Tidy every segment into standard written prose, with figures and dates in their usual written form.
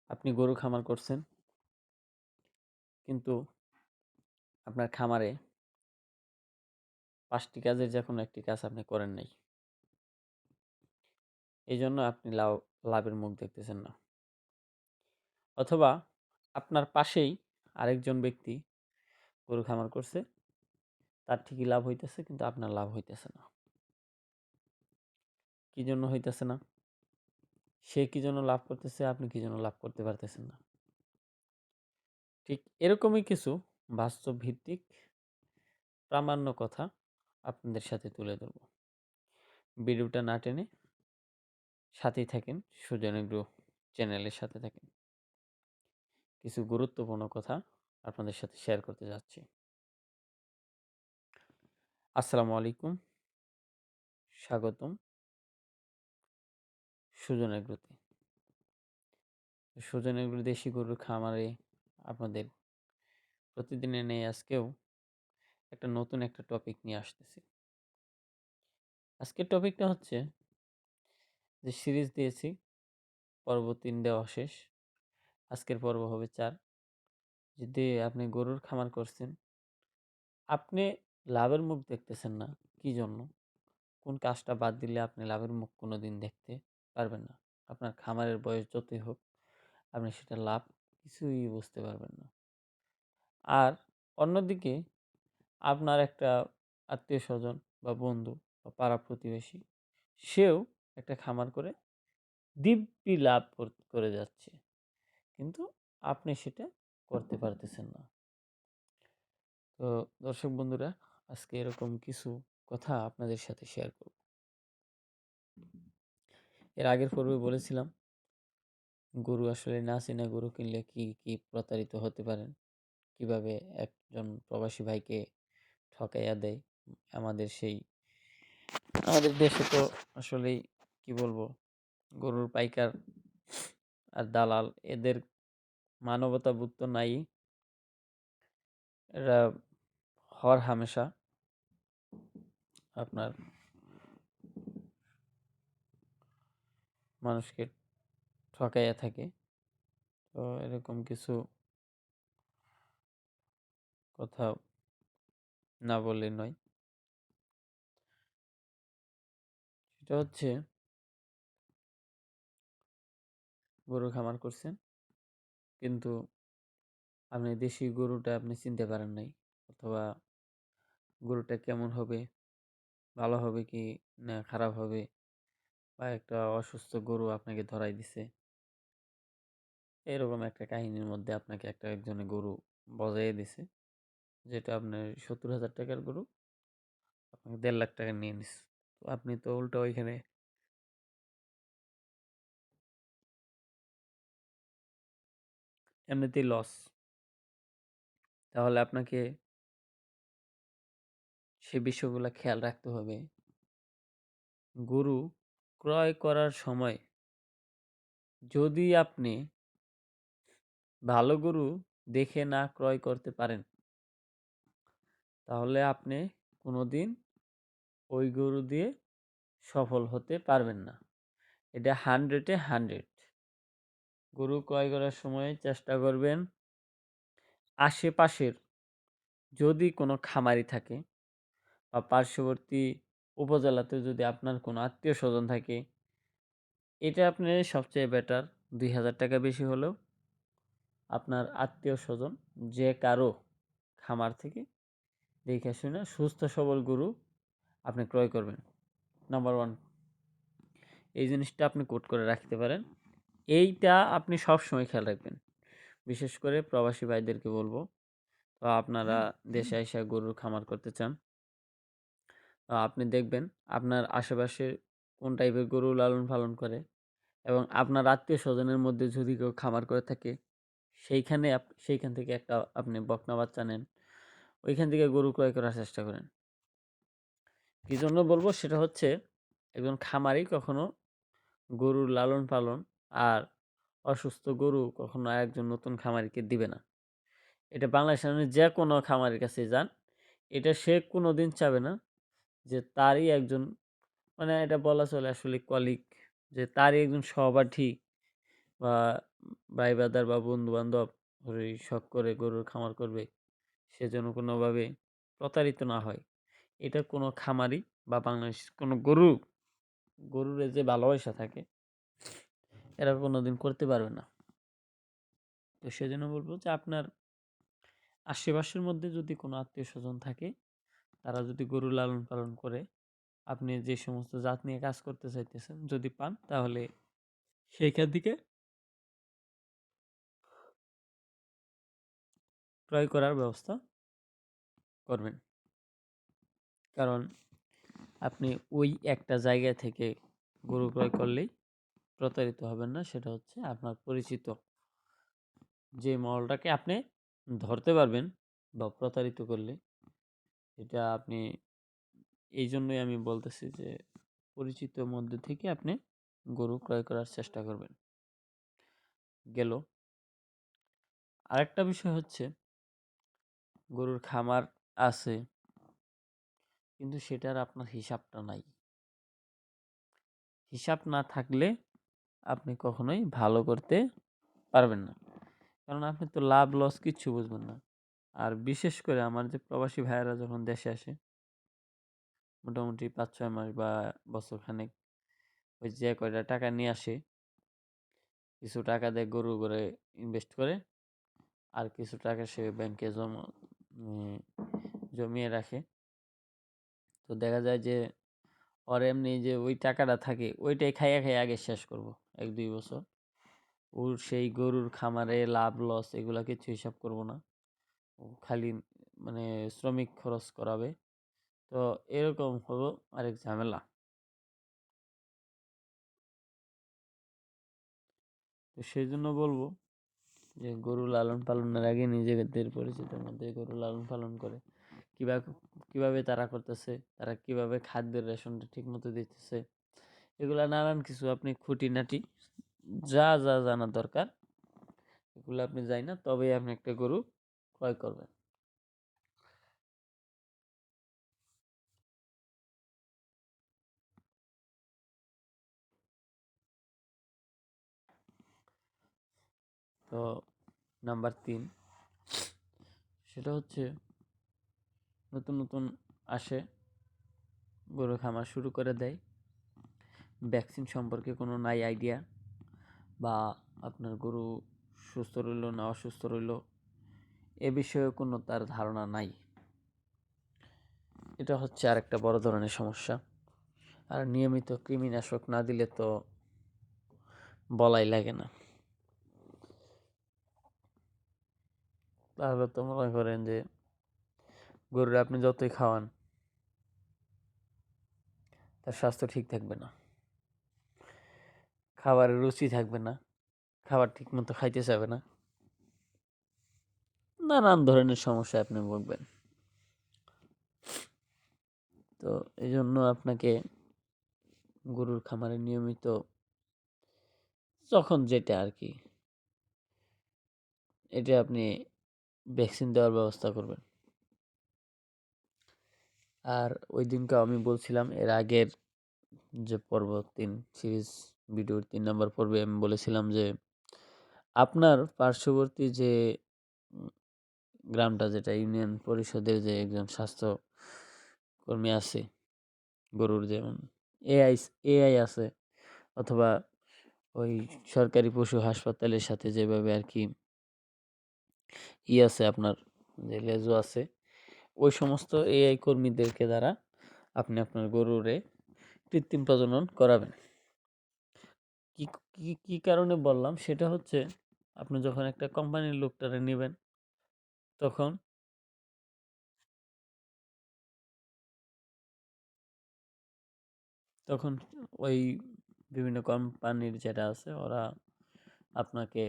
আপনি গরু খামার করছেন, কিন্তু আপনার খামারে ৫টি কাজের যে কোনো একটি কাজ আপনি করেন নাই। এইজন্য আপনি লাভের মুখ দেখতেছেন না। অথবা আপনার পাশেই আরেকজন ব্যক্তি গরু খামার করছে, তার ঠিকই লাভ হইতেছে কিন্তু আপনার লাভ হইতেছে না। কি জন্য হইতেছে না? সে কি জন্য লাভ করতেছে, আপনি কি জন্য লাভ করতে পারতেছেন না? ঠিক এরকমই কিছু বাস্তব ভিত্তিক প্রামাণ্য কথা আপনাদের সাথে তুলে ধরব। ভিডিওটা না টেনে সাথেই থাকেন, সুজন এগ্রো চ্যানেলের সাথে থাকেন। কিছু গুরুত্বপূর্ণ কথা আপনাদের সাথে শেয়ার করতে যাচ্ছি। আসসালামু আলাইকুম, স্বাগতম সুজন এগ্রোতে। সুজন এগ্রো দেশি গরুর খামারে আপনাদের প্রতিদিনের নেই আজকেও নতুন একটা টপিক নিয়ে আসতেছি। আজকের টপিকটা হচ্ছে যে সিরিজ দিয়েছি, পর্ব ৩ দেওয়া শেষ। আজকের পর্ব হবে ৪। যদি আপনি গরুর খামার করছেন, আপনি লাভের মুখ দেখতেছেন না, কি জন্য? কোন কাজটা বাদ দিলে আপনি লাভের মুখ কোনোদিন দেখতে পারবেন না? আপনার খামারের বয়স যতই হোক, আপনি সেটা লাভ কিছুই বুঝতে পারবেন না। আর অন্যদিকে আপনার একটা আত্মীয় স্বজন বা বন্ধু বা পাড়া প্রতিবেশী, সেও একটা খামার করে দিব্যি লাভ করে যাচ্ছে, কিন্তু আপনি সেটা করতে পারতেছেন না। তো দর্শক বন্ধুরা, আজকে এরকম কিছু কথা আপনাদের সাথে শেয়ার করব। এর আগের পর্বে বলেছিলাম গরু আসলে না চেনা গরু কিনলে কি কি প্রতারিত হতে পারেন, কিভাবে একজন প্রবাসী ভাইকে ঠকাইয়া দেয়। আমাদের দেশে তো আসলেই কি বলবো, গরুর পাইকার আর দালাল, এদের মানবতা বোধ তো নাই। এরা হর হামেশা আপনার মানুষকে ঠকাইয়া থাকে। তো এরকম কিছু কথা না বললে নয়। সেটা হচ্ছে, গরু খামার করছেন, কিন্তু আপনি দেশি গরুটা আপনি চিনতে পারেন নাই, অথবা গরুটা কেমন হবে, ভালো হবে কি না খারাপ হবে, বা একটা অসুস্থ গরু আপনাকে ধরাই দিছে, এরকম একটা কাহিনীর মধ্যে আপনাকে একজনে গরু বজাইয়ে দিছে, যেটা আপনার ৭০,০০০ টাকার গরু আপনাকে ১.৫ লাখ টাকা নিয়ে নিছে। তো আপনি তো উল্টো ওইখানে এমনিতেই লস। তাহলে আপনাকে সে বিষয়গুলো খেয়াল রাখতে হবে। গরু ক্রয় করার সময় যদি আপনি ভালো গরু দেখে না ক্রয় করতে পারেন, তাহলে আপনি কোনোদিন ওই গরু দিয়ে সফল হতে পারবেন না। এটা 100-এ 100। গরু ক্রয় করার সময় চেষ্টা করবেন আশেপাশের যদি কোনো খামারি থাকে, বা পার্শ্ববর্তী উপজেলাতে যদি আপনার কোনো আত্মীয় স্বজন থাকে, এটা আপনি সবচেয়ে বেটার। ২,০০০ টাকা বেশি হলেও আপনার আত্মীয় স্বজন যে কারো খামার থেকে দেখে শুনে সুস্থ সবল গরু আপনি ক্রয় করবেন। নাম্বার 1, এই জিনিসটা আপনি কোট করে রাখতে পারেন। এইটা আপনি সবসময় খেয়াল রাখবেন। বিশেষ করে প্রবাসী ভাইদেরকে বলবো, তো আপনারা দেশে এসে গরুর খামার করতে চান, আপনি দেখবেন আপনার আশেপাশে কোন টাইপের গরু লালন পালন করে, এবং আপনার আত্মীয় স্বজনের মধ্যে যদি কেউ খামার করে থাকে, সেইখান থেকে একটা আপনি বকনা বাচ্চা নেন, ওইখান থেকে গরু ক্রয় করার চেষ্টা করেন। কি জন্য বলবো, সেটা হচ্ছে একজন খামারি কখনো গরুর লালন পালন আর অসুস্থ গরু কখনো একজন নতুন খামারিকে দিবে না। এটা বাংলাদেশের যে কোনো খামারের কাছে যান, এটা সে কোনোদিন চাবে না যে তারই একজন, মানে এটা বলা চলে আসলে কলিগ, যে তারই একজন সহপাঠী বা ভাই ব্রাদার বা বন্ধু বান্ধব শখ করে গরুর খামার করবে, সে যেন কোনোভাবে প্রতারিত না হয়। এটা কোনো খামারি বা বাংলাদেশ কোনো গরুর যে ভালোবাসা থাকে, এরা কোনোদিন করতে পারবে না। তো সেজন্য বলবো যে আপনার আশেপাশের মধ্যে যদি কোনো আত্মীয় স্বজন থাকে, তারা যদি গরু লালন পালন করে, আপনি যে সমস্ত জাত নিয়ে কাজ করতে চাইতেছেন যদি পান, তাহলে সেইখান থেকে ক্রয় করার ব্যবস্থা করবেন। কারণ আপনি ওই একটা জায়গা থেকে গরু ক্রয় করলেই প্রতারিত হবেন না। সেটা হচ্ছে আপনার পরিচিত যে মহলটাকে আপনি ধরতে পারবেন বা প্রতারিত করলে, এটা আপনি, এই জন্যই আমি বলতেছি যে পরিচিত মধ্যে থেকে আপনি গরু ক্রয় করার চেষ্টা করবেন। গেল আরেকটা বিষয় হচ্ছে, গরুর খামার আছে কিন্তু সেটার আপনার হিসাবটা নাই। হিসাব না থাকলে আপনি কখনোই ভালো করতে পারবেন না, কারণ আপনি তো লাভ লস কিচ্ছু বুঝবেন না। আর বিশেষ করে আমার যে প্রবাসী ভাইয়েরা যখন দেশে আসে, মোটামুটি 5-6 মাস বা বছর খানেক, ওই যে কয়টা টাকা নিয়ে আসে, কিছু টাকা দিয়ে গরু করে ইনভেস্ট করে, আর কিছু টাকা সে ব্যাংকে জমিয়ে রাখে। তো দেখা যায় যে ওর এমনি যে ওই টাকাটা থাকে, ওইটাই খাইয়া খাইয়া আগে শেষ করব 1-2 বছর। ওর সেই গরুর খামারে লাভ লস এগুলা কিছু হিসাব করব না, ও খালি মানে শ্রমিক খরচ করাবে। তো এরকম হলো আরেক ঝামেলা। তো সেই জন্য বলবো যে গরু লালন পালনের আগে নিজেদের পরিচিতির মধ্যে গরু লালন পালন করে কিভাবে কিভাবে তারা করতেছে, তারা কিভাবে খাদ্যের রেশনটা ঠিক মতো দিতেছে, এগুলা নানান কিছু আপনি খুঁটিনাটি যা যা জানার দরকার, এগুলো আপনি যাই না, তবেই আপনি একটা গরু ক্রয় করবেন। তো নাম্বার 3, সেটা হচ্ছে নতুন নতুন আসে, গরু খামার শুরু করে দেয়, ভ্যাকসিন সম্পর্কে কোনো নাই আইডিয়া, বা আপনার গরু সুস্থ রইল না অসুস্থ রইল এ বিষয়ে কোনো তার ধারণা নাই। এটা হচ্ছে আরেকটা বড় ধরনের সমস্যা। আর নিয়মিত কৃমিনাশক না দিলে তো বলাই লাগে না। তাহলে তো মনে করেন যে গরুর আপনি যতই খাওয়ান, তার স্বাস্থ্য ঠিক থাকবে না, খাবারের রুচি থাকবে না, খাবার ঠিক মতো খাইতে চাবে না, নানান ধরনের সমস্যা আপনি ভুগবেন। তো এই জন্য আপনাকে গরুর খামারে নিয়মিত যখন যেটা আর কি, এটা আপনি ভ্যাকসিন দেওয়ার ব্যবস্থা করবেন। আর ওই দিনকে আমি বলছিলাম, এর আগের যে পর্ব 3 সিরিজ ভিডিওর 3 নম্বর পর্বে আমি বলেছিলাম যে আপনার পার্শ্ববর্তী যে উম, গ্রামটা, যেটা ইউনিয়ন পরিষদের যে একজন স্বাস্থ্য কর্মী আছে, গরুর যেমন এআই এআই আছে, অথবা ওই সরকারি পশু হাসপাতালের সাথে যেভাবে আর কি আছে আপনার, যে লেজু আছে, ওই সমস্ত এআই কর্মীদেরকে দ্বারা আপনি আপনার গরুরে কৃত্রিম প্রজনন করাবেন। কি কি কি কারণে বললাম সেটা হচ্ছে, আপনি যখন একটা কোম্পানির লোকটারে নেবেন, তখন তখন ওই বিভিন্ন কোম্পানির যেটা আছে, ওরা আপনাকে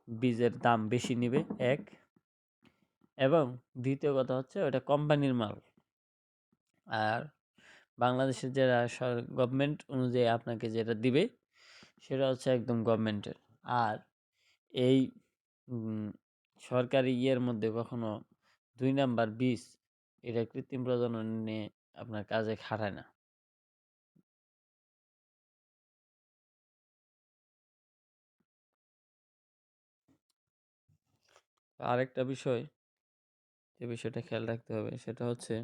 বীজের দাম বেশি নিবে এক, এবং দ্বিতীয় কথা হচ্ছে ওটা কোম্পানির মাল। আর বাংলাদেশের যারা গভর্নমেন্ট অনুযায়ী আপনাকে যেটা দিবে, সেটা হচ্ছে একদম গভর্নমেন্টের। আর এই উম, সরকারি ইয়ের মধ্যে কখনো 2 নাম্বার বীজ, এটা কৃত্রিম প্রজনন নিয়ে আপনার কাজে খাটায় না। আরেকটা বিষয়, যে বিষয়টা খেয়াল রাখতে হবে সেটা হচ্ছে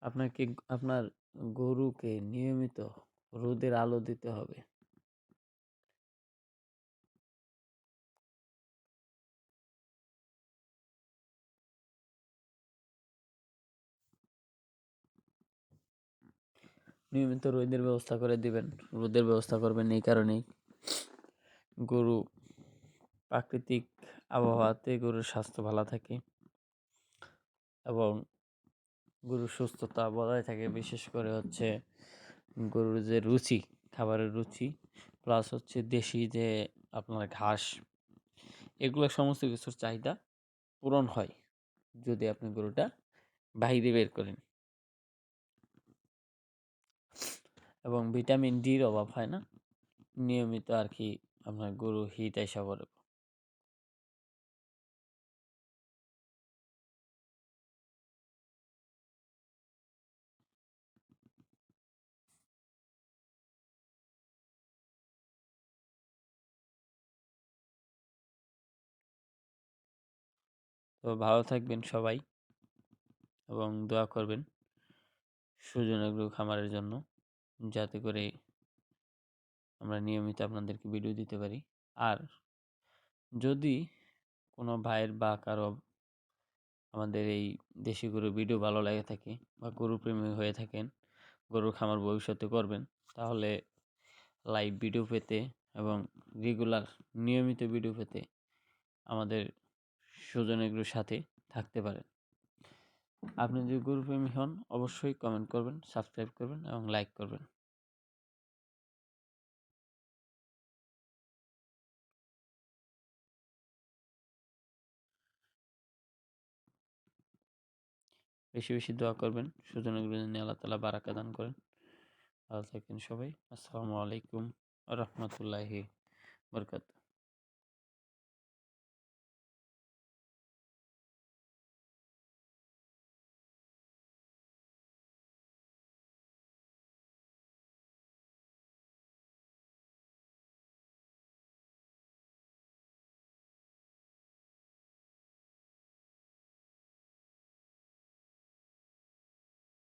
আপনাকে আপনার গরুকে নিয়মিত রোদের আলো দিতে হবে। নিয়মিত রোদের ব্যবস্থা করে দিবেন। রোদের ব্যবস্থা করবেন এই কারণেই, গরু প্রাকৃতিক আবহাওয়াতে গরুর স্বাস্থ্য ভালো থাকে এবং গরুর সুস্থতা বজায় থাকে। বিশেষ করে হচ্ছে গরুর যে রুচি, খাবারের রুচি, প্লাস হচ্ছে দেশি যে আপনার ঘাস, এগুলো সমস্ত কিছুর চাহিদা পূরণ হয় যদি আপনি গরুটা বাইরে বের করেন, এবং ভিটামিন ডির অভাব হয় না নিয়মিত আর কি। আপনার গরু হিট আইসা পড়ে। তো ভালো থাকবেন সবাই এবং দোয়া করবেন সুজন এগ্রো খামারের জন্য, যাতে করে আমরা নিয়মিত আপনাদেরকে ভিডিও দিতে পারি। আর যদি কোনো ভাইয়ের বা কারো আমাদের এই দেশি গরুর ভিডিও ভালো লাগে থাকে বা গরু প্রেমী হয়ে থাকেন, গরুর খামার ভবিষ্যতে করবেন, তাহলে লাইভ ভিডিও পেতে এবং রেগুলার নিয়মিত ভিডিও পেতে আমাদের সুজন এগ্রোর সাথে থাকতে পারেন। আপনি যদি গরুপ্রেমী হন অবশ্যই কমেন্ট করবেন, সাবস্ক্রাইব করবেন এবং লাইক করবেন। বেশি বেশি দোয়া করবেন, সুজন এগ্রো যেন আল্লাহ তাআলা বারাকা দান করেন। ভালো থাকেন সবাই। আসসালামু আলাইকুম ওয়া রাহমাতুল্লাহি ওয়া বারাকাতুহু।